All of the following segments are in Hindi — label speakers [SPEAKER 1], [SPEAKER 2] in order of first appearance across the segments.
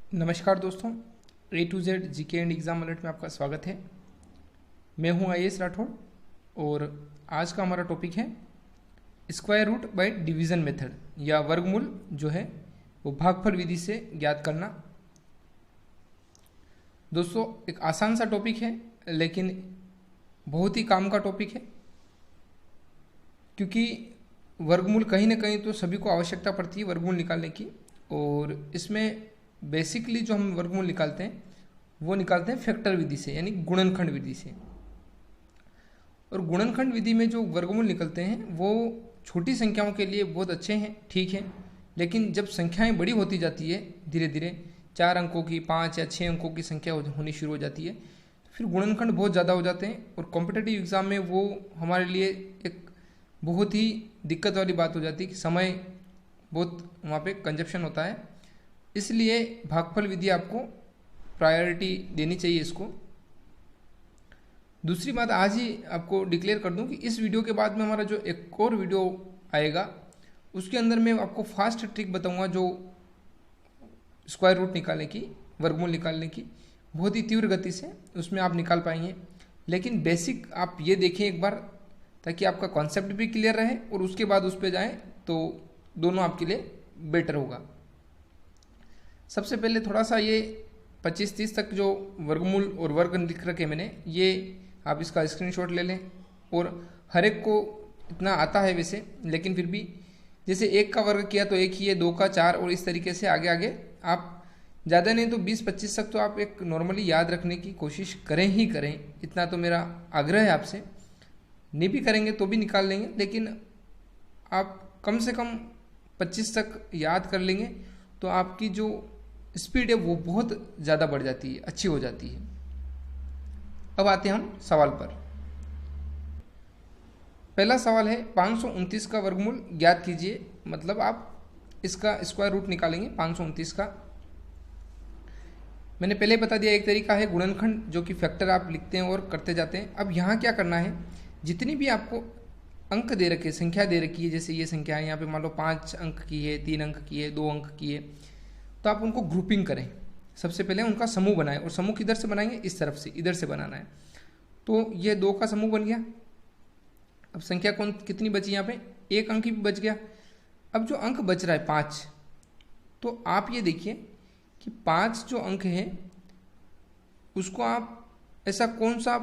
[SPEAKER 1] नमस्कार दोस्तों, A to Z GK and exam alert में आपका स्वागत है। मैं हूं आईएएस राठौड़ और आज का हमारा टॉपिक है square root by division method या वर्गमूल जो है वो भागफल विधि से ज्ञात करना। दोस्तों, एक आसान सा टॉपिक है लेकिन बहुत ही काम का टॉपिक है, क्योंकि वर्गमूल कहीं ना कहीं तो सभी को आवश्यकता पड़ती है वर्गमूल निकालने की। और इसमें बेसिकली जो हम वर्गमूल निकालते हैं वो निकालते हैं फैक्टर विधि से, यानी गुणनखंड विधि से। और गुणनखंड विधि में जो वर्गमूल निकलते हैं वो छोटी संख्याओं के लिए बहुत अच्छे हैं, ठीक है। लेकिन जब संख्याएं बड़ी होती जाती है धीरे धीरे, 4 अंकों की, 5 या 6 अंकों की संख्या होनी शुरू हो जाती है, तो फिर गुणनखंड बहुत ज़्यादा हो जाते हैं और कॉम्पिटिटिव एग्ज़ाम में वो हमारे लिए एक बहुत ही दिक्कत वाली बात हो जाती है कि समय बहुत वहाँ पे कंजप्शन होता है। इसलिए भागफल विधि आपको प्रायोरिटी देनी चाहिए इसको। दूसरी बात आज ही आपको डिक्लेयर कर दूं कि इस वीडियो के बाद में हमारा जो एक और वीडियो आएगा उसके अंदर मैं आपको फास्ट ट्रिक बताऊंगा, जो स्क्वायर रूट निकालने की, वर्गमूल निकालने की, बहुत ही तीव्र गति से उसमें आप निकाल पाएंगे। लेकिन बेसिक आप ये देखें एक बार, ताकि आपका कॉन्सेप्ट भी क्लियर रहे और उसके बाद उस पर जाएँ तो दोनों आपके लिए बेटर होगा। सबसे पहले थोड़ा सा ये 25-30 तक जो वर्गमूल और वर्ग लिख रखे मैंने, ये आप इसका स्क्रीनशॉट ले लें। और हर एक को इतना आता है वैसे, लेकिन फिर भी जैसे 1 का वर्ग किया तो 1 ही है, 2 का 4, और इस तरीके से आगे आगे आप ज़्यादा नहीं तो 20-25 तक तो आप एक नॉर्मली याद रखने की कोशिश करें ही करें। इतना तो मेरा आग्रह है आपसे। नहीं भी करेंगे तो भी निकाल लेंगे, लेकिन आप कम से कम 25 तक याद कर लेंगे तो आपकी जो स्पीड है वो बहुत ज़्यादा बढ़ जाती है, अच्छी हो जाती है। अब आते हैं हम सवाल पर। पहला सवाल है 529 का वर्गमूल ज्ञात कीजिए। मतलब आप इसका स्क्वायर रूट निकालेंगे 529 का। मैंने पहले बता दिया एक तरीका है गुणनखंड, जो कि फैक्टर आप लिखते हैं और करते जाते हैं। अब यहाँ क्या करना है, जितनी भी आपको अंक दे रखे, संख्या दे रखी है, जैसे ये संख्या है यहाँ पे मान लो 5 अंक की है, 3 अंक की है, 2 अंक की है, तो आप उनको ग्रुपिंग करें। सबसे पहले उनका समूह बनाएं, और समूह किधर से बनाएंगे, इस तरफ से, इधर से बनाना है। तो ये 2 का समूह बन गया। अब संख्या कितनी बची यहाँ पे, 1 अंक ही बच गया। अब जो अंक बच रहा है 5, तो आप ये देखिए कि 5 जो अंक है उसको आप ऐसा कौन सा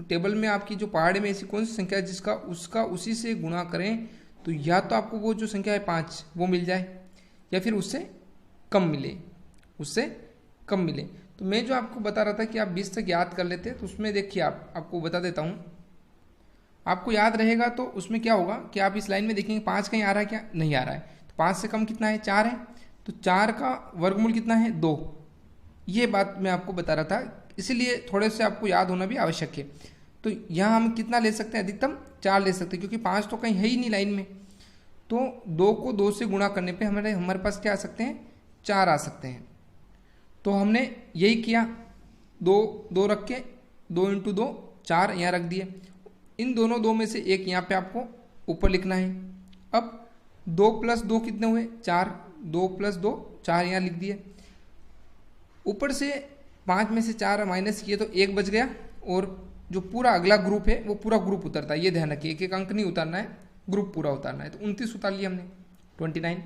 [SPEAKER 1] टेबल में, आपकी जो पहाड़े में ऐसी कौन सी संख्या है जिसका उसका उसी से गुणा करें तो या तो आपको वो जो संख्या है 5 वो मिल जाए, या फिर उससे कम मिले, उससे कम मिले। तो मैं जो आपको बता रहा था कि आप 20 तक याद कर लेते, तो उसमें देखिए आपको बता देता हूँ। आपको याद रहेगा तो उसमें क्या होगा कि आप इस लाइन में देखेंगे 5 कहीं आ रहा है क्या, नहीं आ रहा है। तो 5 से कम कितना है, 4 है। तो 4 का वर्गमूल कितना है, 2। ये बात मैं आपको बता रहा था, इसीलिए थोड़े से आपको याद होना भी आवश्यक है। तो यहाँ हम कितना ले सकते हैं, अधिकतम 4 ले सकते हैं, क्योंकि 5 तो कहीं है ही नहीं लाइन में। तो 2 को 2 से गुणा करने पे हमारे पास क्या आ सकते हैं, 4 आ सकते हैं। तो हमने यही किया, 2 रख के 2 × 2 4 यहाँ रख दिए। इन दोनों 2 में से एक यहाँ पे आपको ऊपर लिखना है। अब 2 + 2 कितने हुए, 4। 2 + 2 4 यहाँ लिख दिए। ऊपर से 5 में से 4 माइनस किए तो 1 बच गया, और जो पूरा अगला ग्रुप है वो पूरा ग्रुप उतरता है। ये ध्यान रखिए, एक एक अंक नहीं उतारना है, ग्रुप पूरा उतारना है। तो 29 उतार लिया हमने, 29।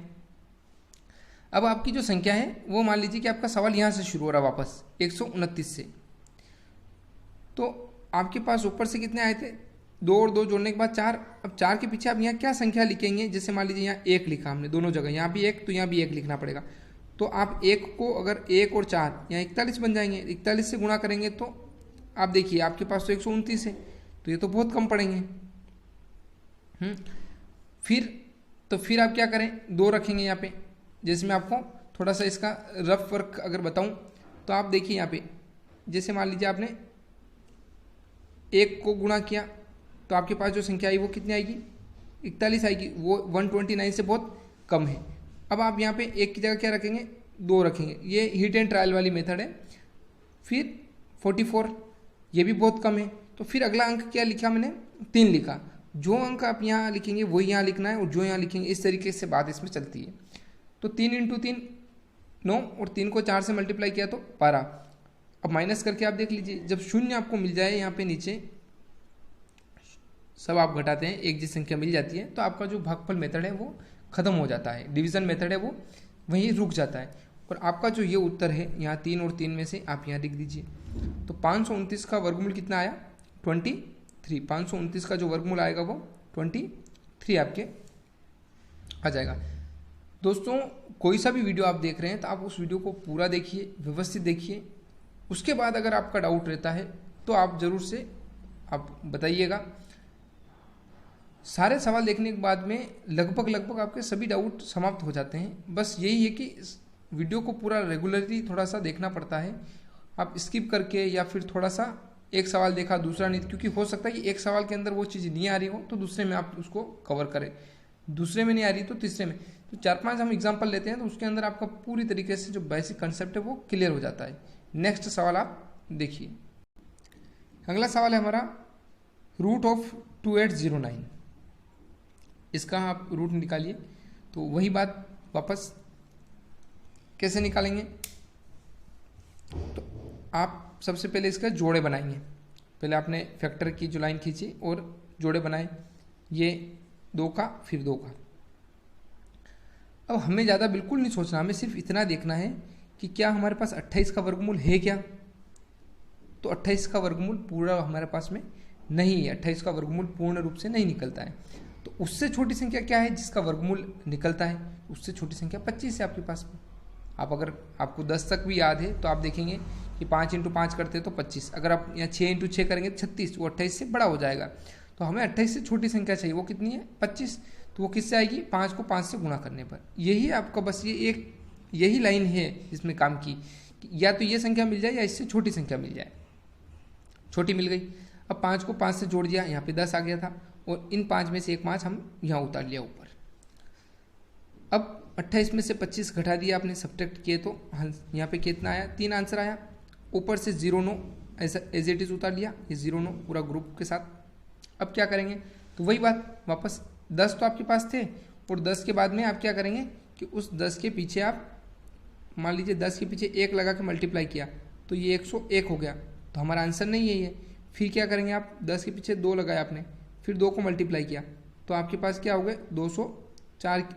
[SPEAKER 1] अब आपकी जो संख्या है वो मान लीजिए कि आपका सवाल यहाँ से शुरू हो रहा है वापस 129 से। तो आपके पास ऊपर से कितने आए थे, 2 और 2 जोड़ने के बाद 4। अब 4 के पीछे आप यहाँ क्या संख्या लिखेंगे, जैसे मान लीजिए यहाँ 1 लिखा हमने दोनों जगह, यहाँ भी 1 तो यहाँ भी 1 लिखना पड़ेगा। तो आप 1 को अगर 1 और 4 यहाँ 41 बन जाएंगे। 41 से गुणा करेंगे तो आप देखिए आपके पास तो 129 है, तो ये तो बहुत कम पड़ेंगे। फिर आप क्या करें, 2 रखेंगे यहाँ पे। जैसे मैं आपको थोड़ा सा इसका रफ वर्क अगर बताऊं तो आप देखिए यहाँ पे, जैसे मान लीजिए आपने 1 को गुणा किया तो आपके पास जो संख्या आई वो कितनी आएगी, 41 आएगी। वो 129 से बहुत कम है। अब आप यहाँ पे 1 की जगह क्या रखेंगे, 2 रखेंगे। ये हिट एंड ट्रायल वाली मेथड है। फिर 44, ये भी बहुत कम है। तो फिर अगला अंक क्या लिखा मैंने, 3 लिखा। जो अंक आप यहाँ लिखेंगे वही यहाँ लिखना है, और जो यहाँ लिखेंगे, इस तरीके से बात इसमें चलती है। तो 3 × 3 9 और 3 को 4 से मल्टीप्लाई किया तो 12। अब माइनस करके आप देख लीजिए, जब शून्य आपको मिल जाए यहाँ पे नीचे सब आप घटाते हैं, एक जैसी संख्या मिल जाती है तो आपका जो भागफल मेथड है वो खत्म हो जाता है, डिवीजन मेथड है वो वहीं रुक जाता है। और आपका जो ये उत्तर है यहाँ 3 और 3 में से आप यहाँ लिख दीजिए। तो 529 का वर्गमूल कितना आया? 23। 529 का जो वर्गमूल आएगा वो 23 आपके आ जाएगा। दोस्तों कोई सा भी वीडियो आप देख रहे हैं तो आप उस वीडियो को पूरा देखिए, व्यवस्थित देखिए। उसके बाद अगर आपका डाउट रहता है तो आप ज़रूर से आप बताइएगा। सारे सवाल देखने के बाद में लगभग आपके सभी डाउट समाप्त हो जाते हैं। बस यही है कि इस वीडियो को पूरा रेगुलरली थोड़ा सा देखना पड़ता है। आप स्किप करके या फिर थोड़ा सा एक सवाल देखा दूसरा नहीं, क्योंकि हो सकता है कि एक सवाल के अंदर वो चीज़ नहीं आ रही हो तो दूसरे में आप उसको कवर करें, दूसरे में नहीं आ रही तो तीसरे में। तो 4-5 हम एग्जाम्पल लेते हैं तो उसके अंदर आपका पूरी तरीके से जो बेसिक कंसेप्ट है वो क्लियर हो जाता है। नेक्स्ट सवाल आप देखिए। अगला सवाल है हमारा रूट ऑफ 2809। इसका आप रूट निकालिए। तो वही बात वापस कैसे निकालेंगे? तो आप सबसे पहले इसका जोड़े बनाएंगे। पहले आपने फैक्टर की जो लाइन खींची और जोड़े बनाए, ये 2 का फिर 2 का। अब हमें ज़्यादा बिल्कुल नहीं सोचना, हमें सिर्फ इतना देखना है कि क्या हमारे पास 28 का वर्गमूल है क्या। तो 28 का वर्गमूल पूरा हमारे पास में नहीं है, 28 का वर्गमूल पूर्ण रूप से नहीं निकलता है। तो उससे छोटी संख्या क्या है जिसका वर्गमूल निकलता है? उससे छोटी संख्या 25 है आपके पास में। आप अगर आपको 10 तक भी याद है तो आप देखेंगे कि 5 × 5 करते हैं तो 25। अगर आप यहाँ 6 × 6 करेंगे तो 36, वो 28 से बड़ा हो जाएगा। तो हमें 28 से छोटी संख्या चाहिए, वो कितनी है? 25। तो वो किससे आएगी? 5 को 5 से गुणा करने पर। यही आपका बस यही लाइन है इसमें काम की, या तो ये संख्या मिल जाए या इससे छोटी संख्या मिल जाए। छोटी मिल गई। अब 5 को 5 से जोड़ दिया, यहाँ पे 10 आ गया था और इन 5 में से एक 5 हम यहाँ उतार लिया ऊपर। अब 28 में से 25 घटा दिया आपने, सब्ट्रैक्ट किए तो यहाँ पे कितना आया? 3 आंसर आया। ऊपर से 0 ऐसा एज इट इज उतार लिया, ये 0 पूरा ग्रुप के साथ। अब क्या करेंगे? तो वही बात वापस 10 तो आपके पास थे और 10 के बाद में आप क्या करेंगे कि उस 10 के पीछे आप मान लीजिए 10 के पीछे 1 लगा के मल्टीप्लाई किया तो ये 101 हो गया। तो हमारा आंसर नहीं यही है। फिर क्या करेंगे आप? 10 के पीछे 2 लगाया आपने, फिर 2 को मल्टीप्लाई किया तो आपके पास क्या हो गए? 204।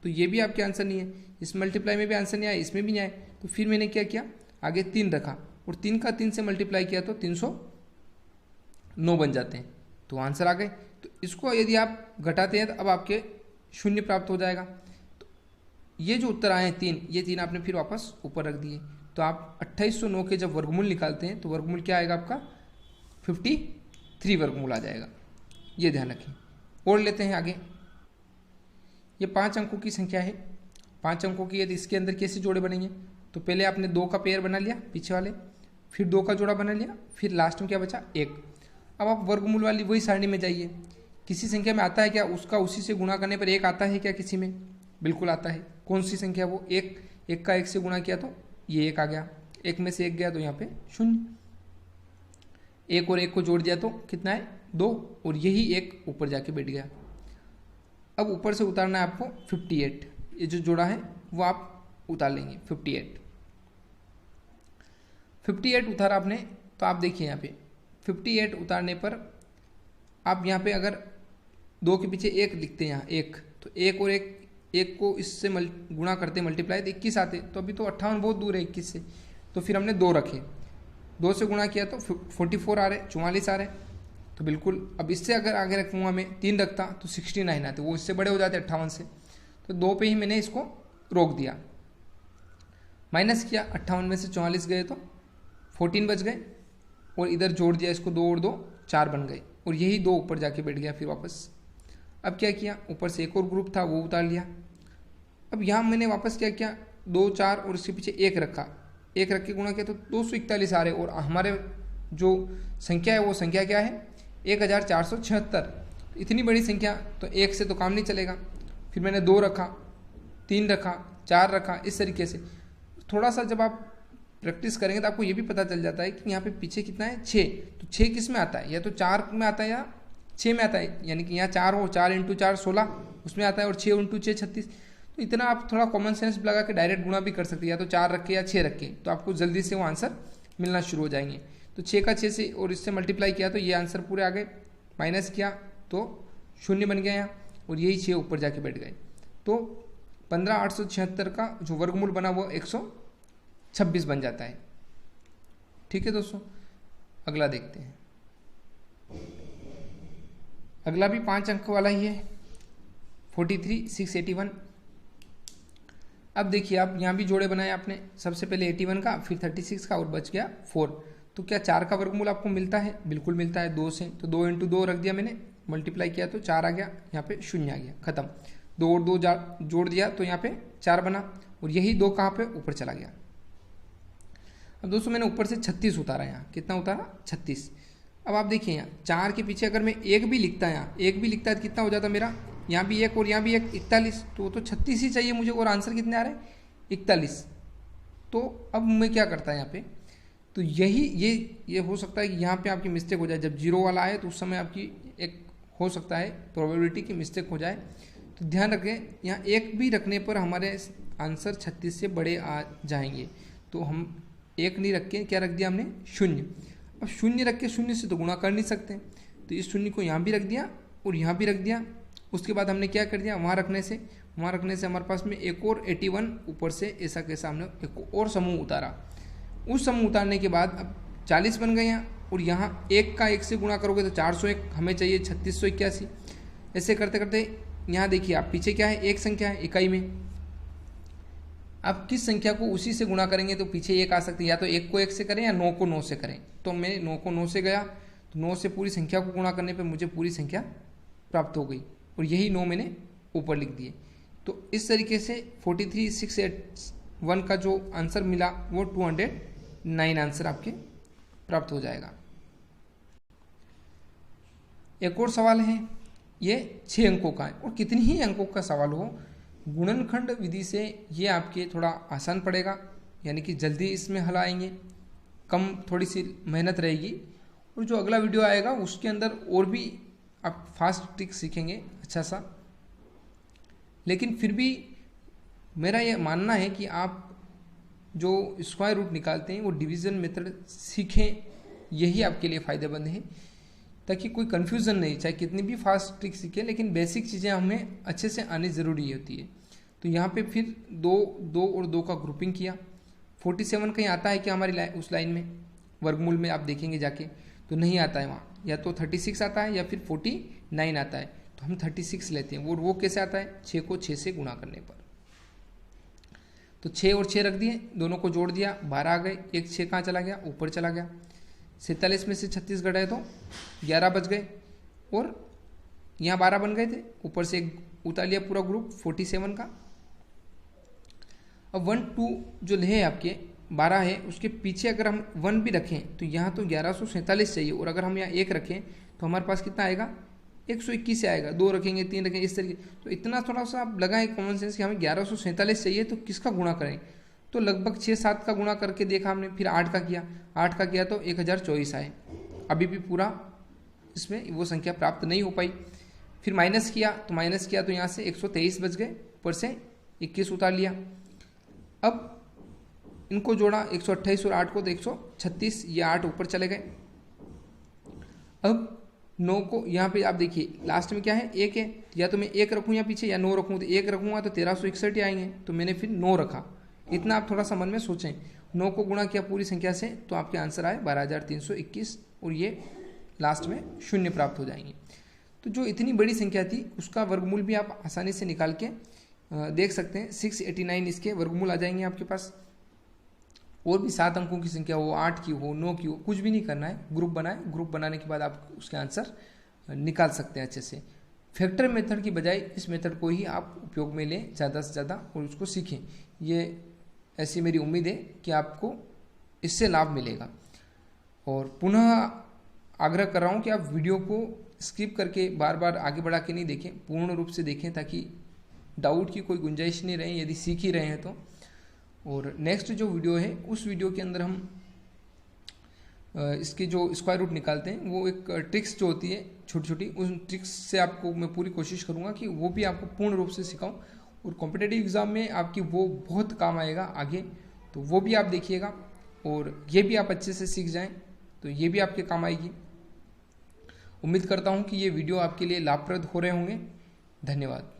[SPEAKER 1] तो ये भी आपके आंसर नहीं है। इस मल्टीप्लाई में भी आंसर नहीं आया, इसमें भी नहीं आया। तो फिर मैंने क्या किया? आगे 3 रखा और 3 का 3 से मल्टीप्लाई किया तो 309 बन जाते हैं। तो आंसर आ गए। तो इसको यदि आप घटाते हैं तो अब आपके 0 प्राप्त हो जाएगा। तो ये जो उत्तर आए हैं 3, ये 3 आपने फिर वापस ऊपर रख दिए। तो आप 2809 के जब वर्गमूल निकालते हैं तो वर्गमूल क्या आएगा आपका? 53 वर्गमूल आ जाएगा। ये ध्यान रखें। और लेते हैं आगे। ये 5 अंकों की संख्या है। 5 अंकों की यदि इसके अंदर कैसे जोड़े बनेंगे? तो पहले आपने 2 का पेयर बना लिया पीछे वाले, फिर 2 का जोड़ा बना लिया, फिर लास्ट में क्या बचा? 1। अब आप वर्गमूल वाली वही सारणी में जाइए। किसी संख्या में आता है क्या उसका उसी से गुणा करने पर 1 आता है क्या? किसी में बिल्कुल आता है। कौन सी संख्या वो? 1। 1 का 1 से गुणा किया तो ये 1 आ गया। 1 में से 1 गया तो यहाँ पे 0। 1 और 1 को जोड़ दिया तो कितना है? 2। और यही 1 ऊपर जाके बैठ गया। अब ऊपर से उतारना है आपको 58। ये जो जोड़ा है वो आप उतार लेंगे 58। 58 उतारा आपने तो आप देखिए यहाँ पे 58 उतारने पर आप यहाँ पे अगर 2 के पीछे 1 लिखते हैं, यहाँ 1, तो 1 और 1 को इससे गुणा करते मल्टीप्लाई तो 21 आते। तो अभी तो 58 बहुत दूर है 21 से, तो फिर हमने 2 रखे, 2 से गुणा किया तो 44 आ रहे, 44 आ रहे। तो बिल्कुल अब इससे अगर आगे रखूँगा मैं 3 रखता तो 69 आते, वो इससे बड़े हो जाते 58 से। तो 2 पे ही मैंने इसको रोक दिया, माइनस किया। 58 में से 44 गए तो 14 बच गए और इधर जोड़ दिया इसको, 2 और 2 4 बन गए और यही 2 ऊपर जाके बैठ गया फिर वापस। अब क्या किया? ऊपर से एक और ग्रुप था वो उतार लिया। अब यहाँ मैंने वापस क्या किया? 2 4 और इसके पीछे 1 रखा, 1 रख के गुणा किया तो 241 आ रहे। और हमारे जो संख्या है वो संख्या क्या है? 1476। इतनी बड़ी संख्या तो 1 से तो काम नहीं चलेगा। फिर मैंने 2 रखा, 3 रखा, 4 रखा, इस तरीके से। थोड़ा सा जब आप प्रैक्टिस करेंगे तो आपको ये भी पता चल जाता है कि यहाँ पे पीछे कितना है? 6। तो 6 किस में आता है? या तो 4 में आता है या 6 में आता है। यानी कि यहाँ 4 हो, 4 × 4 16 उसमें आता है और 6 × 6 36। तो इतना आप थोड़ा कॉमन सेंस लगा के डायरेक्ट गुणा भी कर सकते हैं, या तो 4 रख के या 6 रख के, तो आपको जल्दी से वो आंसर मिलना शुरू हो जाएंगे। तो 6 का 6 से और इससे मल्टीप्लाई किया तो ये आंसर पूरे आ गए, माइनस किया तो 0 बन गया यहाँ, और यही 6 ऊपर जाके बैठ गए। तो 15,876 का जो वर्गमूल बना वो 126 बन जाता है। ठीक है दोस्तों, अगला देखते हैं। अगला भी 5 अंक वाला ही है, 43,681। अब देखिए आप यहाँ भी जोड़े बनाए आपने, सबसे पहले 81 का, फिर 36 का, और बच गया 4। तो क्या 4 का वर्गमूल आपको मिलता है? बिल्कुल मिलता है 2 से। तो 2 × 2 रख दिया मैंने, मल्टीप्लाई किया तो 4 आ गया, यहाँ पे 0 आ गया, खत्म। 2 और 2 जोड़ दिया तो यहाँ पे 4 बना, और यही 2 कहाँ पे? ऊपर चला गया। अब दोस्तों मैंने ऊपर से 36 उतारा, यहाँ कितना उतारा? 36। अब आप देखिए यहाँ 4 के पीछे अगर मैं 1 भी लिखता है, यहाँ 1 भी लिखता है तो कितना हो जाता मेरा? यहाँ भी 1 और यहाँ भी 1, 41। तो वो तो 36 ही चाहिए मुझे, और आंसर कितने आ रहे हैं? 41। तो अब मैं क्या करता है यहाँ पे, तो यही ये हो सकता है कि यहाँ पे आपकी मिस्टेक हो जाए। जब 0 वाला आए तो उस समय आपकी एक हो सकता है प्रोबेबिलिटी की मिस्टेक हो जाए। तो ध्यान रखें, यहाँ 1 भी रखने पर हमारे आंसर 36 से बड़े आ जाएंगे। तो हम 1 नहीं रख के क्या रख दिया हमने? 0। अब 0 रख के 0 से तो गुणा कर नहीं सकते, तो इस 0 को यहाँ भी रख दिया और यहाँ भी रख दिया। उसके बाद हमने क्या कर दिया, वहाँ रखने से हमारे पास में एक और 81 ऊपर से ऐसा कैसा हमने एक और समूह उतारा। उस समूह उतारने के बाद अब 40 बन गए यहाँ, और यहाँ 1 का 1 से गुणा करोगे तो 401, हमें चाहिए 3681। ऐसे करते करते यहाँ देखिए आप, पीछे क्या है? एक संख्या है इकाई में। अब किस संख्या को उसी से गुणा करेंगे तो पीछे 1 आ सकती है, या तो 1 को 1 से करें या 9 को 9 से करें। तो मैं 9 को 9 से गया, तो 9 से पूरी संख्या को गुणा करने पर मुझे पूरी संख्या प्राप्त हो गई, और यही 9 मैंने ऊपर लिख दिए। तो इस तरीके से 43,681 का जो आंसर मिला वो 209 आंसर आपके प्राप्त हो जाएगा। एक और सवाल है, ये 6 अंकों का है, और कितनी ही अंकों का सवाल हो, गुणनखंड विधि से ये आपके थोड़ा आसान पड़ेगा, यानी कि जल्दी इसमें हल आएंगे, कम थोड़ी सी मेहनत रहेगी। और जो अगला वीडियो आएगा उसके अंदर और भी आप फास्ट ट्रिक सीखेंगे अच्छा सा। लेकिन फिर भी मेरा ये मानना है कि आप जो स्क्वायर रूट निकालते हैं वो डिवीज़न मेथड सीखें, यही आपके लिए फ़ायदेमंद है, ताकि कोई कन्फ्यूज़न नहीं। चाहे कितनी भी फास्ट ट्रिक सीखें, लेकिन बेसिक चीज़ें हमें अच्छे से आनी ज़रूरी होती है। तो यहाँ पे फिर 2 और 2 का ग्रुपिंग किया। 47 कहीं आता है कि हमारी उस लाइन में वर्गमूल में आप देखेंगे जाके, तो नहीं आता है वहाँ, या तो 36 आता है या फिर 49 आता है। तो हम 36 लेते हैं। वो कैसे आता है? 6 को 6 से गुणा करने पर। तो 6 और 6 रख दिए, दोनों को जोड़ दिया, 12 आ गए। एक 6 कहाँ चला गया? ऊपर चला गया। 47 में से 36 घटाए तो 11 बच गए, और यहाँ 12 बन गए थे, ऊपर से एक उतार लिया पूरा ग्रुप 47 का। अब 1 2 जो है आपके 12 है, उसके पीछे अगर हम 1 भी रखें तो यहाँ तो 1147 चाहिए, और अगर हम यहाँ 1 रखें तो हमारे पास कितना आएगा? 121 से आएगा। 2 रखेंगे, 3 रखेंगे, इस तरीके। तो इतना थोड़ा सा आप लगाएं कॉमन सेंस कि हमें 1147 चाहिए, तो किसका गुणा करें? तो लगभग 6-7 का गुणा करके देखा हमने, फिर 8 का किया। 8 का किया तो 1024 आए। अभी भी पूरा इसमें वो संख्या प्राप्त नहीं हो पाई। फिर माइनस किया तो यहाँ से 123 बच गए, ऊपर से 21 उतार लिया। अब इनको जोड़ा 128 और 8 को तो 136, ये 8 ऊपर चले गए। अब 9 को यहाँ पे आप देखिए लास्ट में क्या है? 1 है, या तो मैं 1 रखूँ या पीछे, या 9 रखूँ। तो 1 रखूँगा तो 1361 ही आएंगे, तो मैंने फिर 9 रखा। इतना आप थोड़ा सा मन में सोचें। 9 को गुणा किया पूरी संख्या से तो आपके आंसर आए 12,321, और ये लास्ट में 0 प्राप्त हो जाएंगे। तो जो इतनी बड़ी संख्या थी उसका वर्गमूल भी आप आसानी से निकाल के देख सकते हैं। 689 इसके वर्गमूल आ जाएंगे आपके पास। और भी 7 अंकों की संख्या हो, 8 की हो, 9 की हो, कुछ भी नहीं करना है, ग्रुप बनाए। ग्रुप बनाने के बाद आप उसके आंसर निकाल सकते हैं अच्छे से। फैक्टर मेथड की बजाय इस मेथड को ही आप उपयोग में लें ज़्यादा से ज़्यादा, और उसको सीखें। ये ऐसी मेरी उम्मीद है कि आपको इससे लाभ मिलेगा। और पुनः आग्रह कर रहा हूँ कि आप वीडियो को स्किप करके बार बार आगे बढ़ा के नहीं देखें, पूर्ण रूप से देखें, ताकि डाउट की कोई गुंजाइश नहीं रहे यदि सीख ही रहे हैं तो। और नेक्स्ट जो वीडियो है उस वीडियो के अंदर हम इसके जो स्क्वायर रूट निकालते हैं, वो एक ट्रिक्स जो होती है छोटी छोटी, उन ट्रिक्स से आपको मैं पूरी कोशिश करूँगा कि वो भी आपको पूर्ण रूप से सिखाऊँ, और कॉम्पिटिटिव एग्ज़ाम में आपकी वो बहुत काम आएगा आगे, तो वो भी आप देखिएगा और ये भी आप अच्छे से सीख जाएं तो ये भी आपके काम आएगी। उम्मीद करता हूँ कि ये वीडियो आपके लिए लाभप्रद हो रहे होंगे। धन्यवाद।